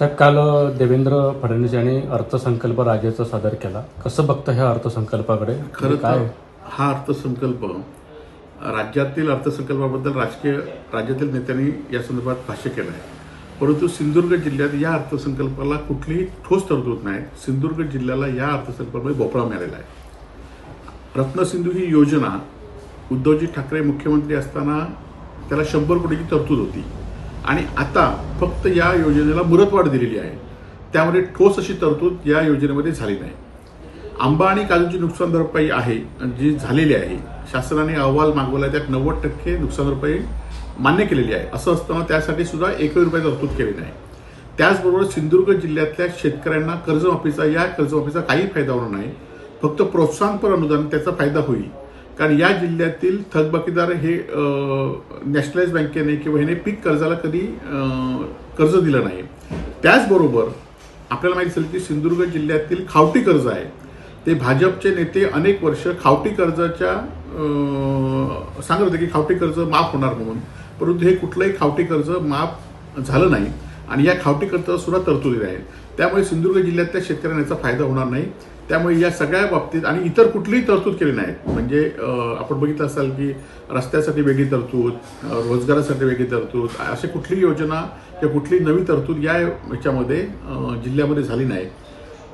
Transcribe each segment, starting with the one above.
साहेब, काल देवेंद्र फडणवीस यांनी अर्थसंकल्प राज्याचा सादर केला. कसं बघतं ह्या अर्थसंकल्पाकडे? खरं तर हा अर्थसंकल्प राज्यातील अर्थसंकल्पाबद्दल राज्यातील नेत्यांनी या संदर्भात भाष्य केलं आहे. परंतु सिंधुदुर्ग जिल्ह्यात या अर्थसंकल्पाला कुठलीही ठोस तरतूद नाही. सिंधुदुर्ग जिल्ह्याला या अर्थसंकल्पामध्ये भोपळा मिळालेला आहे. रत्नसिंधू ही योजना उद्धवजी ठाकरे मुख्यमंत्री असताना त्याला 100 कोटीची तरतूद होती आणि आता फक्त या योजनेला मुदतवाढ दिलेली आहे. त्यामध्ये ठोस अशी तरतूद या योजनेमध्ये झाली नाही. आंबा आणि काजूची नुकसान भरपाई आहे जी झालेली आहे. शासनाने अहवाल मागवला, त्यात 90% नुकसान भरपाई मान्य केलेली आहे. असं असताना त्यासाठी सुद्धा ₹1 तरतूद केली नाही. त्याचबरोबर सिंधुदुर्ग जिल्ह्यातल्या शेतकऱ्यांना कर्जमाफीचा काही फायदा होणार नाही. फक्त प्रोत्साहनपर अनुदान त्याचा फायदा होईल. कारण या जिल्ह्यातील थकबाकीदार हे नॅशनलाइज बँकेने किंवा ह्याने पीक कर्जाला कधी कर्ज दिलं नाही. त्याचबरोबर आपल्याला माहिती असेल की सिंधुदुर्ग जिल्ह्यातील खावटी कर्ज आहे ते भाजपचे नेते अनेक वर्ष खावटी कर्जाच्या सांगत होते की खावटी कर्ज माफ होणार म्हणून. परंतु हे कुठलंही खावटी कर्ज माफ झालं नाही आणि या खावटी कर्जाला सुद्धा तरतुदी आहे. त्यामुळे सिंधुदुर्ग जिल्ह्यातल्या शेतकऱ्यांना याचा फायदा होणार नाही. त्यामुळे या सगळ्या बाबतीत आणि इतर कुठलीही तरतूद केली नाही. म्हणजे आपण बघितलं असाल की रस्त्यासाठी वेगळी तरतूद, रोजगारासाठी वेगळी तरतूद, अशी कुठलीही योजना किंवा कुठलीही नवी तरतूद या ह्याच्यामध्ये जिल्ह्यामध्ये झाली नाही.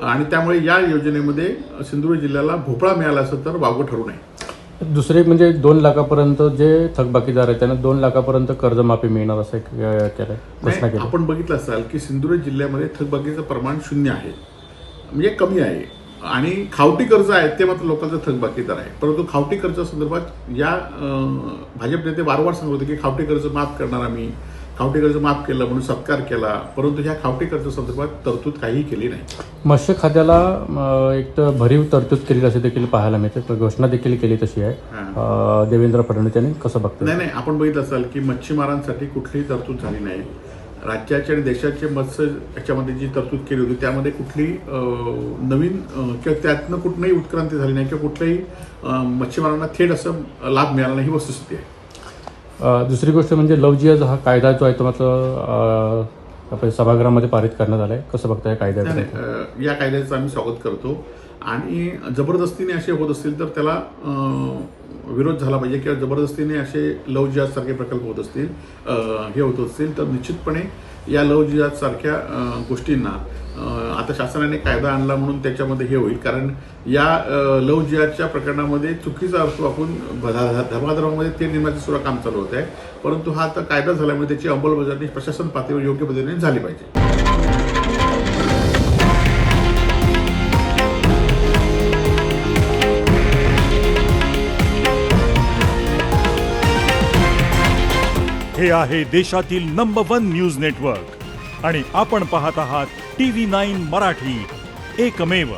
आणि त्यामुळे या योजनेमध्ये सिंधुदुर्ग जिल्ह्याला भोपळा मिळाला असं तर वावगं ठरू नये. दुसरे म्हणजे 2 लाखापर्यंत जे थकबाकीदार आहेत त्यांना 2 लाखापर्यंत कर्जमाफी मिळणार असं केलं. आपण बघितलं असाल की सिंधुदुर्ग जिल्ह्यामध्ये थकबाकीचं प्रमाण 0 आहे, म्हणजे कमी आहे. आणि खावटी कर्ज आहेत ते मात्र लोकांचं थकबाकीदार आहे. परंतु खावटी कर्ज संदर्भात या भाजप नेते वारंवार सांगत होते की खावटी कर्ज माफ करणार आम्ही, खावटी कर्ज माफ केलं म्हणून सत्कार केला. परंतु ह्या खावटी कर्ज संदर्भात तरतूद काहीही केली नाही. मत्स्य खात्याला एक तर भरीव तरतूद केली असे देखील पाहायला मिळते. घोषणा देखील केली तशी आहे देवेंद्र फडणवीस यांनी. कसं बघतो? नाही, आपण बघितलं असाल की मच्छीमारांसाठी कुठलीही तरतूद झाली नाही. राज्याचे आणि देशाचे मत्स्य याच्यामध्ये जी तरतूद केली होती त्यामध्ये कुठलीही नवीन किंवा त्यातनं कुठलीही उत्क्रांती झाली नाही किंवा कुठल्याही मच्छीमारांना थेट असं लाभ मिळाला नाही, ही वस्तुस्थिती आहे. दुसरी गोष्ट म्हणजे लव जिहाद हा कायदा जो आहे तो मात्र आपल्या सभागृहामध्ये पारित करण्यात आला आहे. कसं बघताय कायद्याकडे? या कायद्याचं आम्ही स्वागत करतो आणि जबरदस्तीने असे होत असतील तर त्याला विरोध झाला पाहिजे किंवा जबरदस्तीने असे लव जिहाद सारखे प्रकल्प होत असतील, हे होत असतील तर निश्चितपणे या लव जिहाद सारख्या गोष्टींना आता शासनाने कायदा आणला म्हणून त्याच्यामध्ये हे होईल. कारण या लव जिहादच्या प्रकरणामध्ये चुकीचा अर्थ वापरून धर्माधर्मामध्ये ते निर्माणाचं सुद्धा काम चालू होत आहे. परंतु हा आता कायदा झाल्यामुळे त्याची अंमलबजावणी प्रशासन पातळीवर योग्य पद्धतीने झाली पाहिजे. हे आहे देशातील नंबर 1 न्यूज नेटवर्क आणि आपण पाहत आहात TV9 मराठी, एकमेव.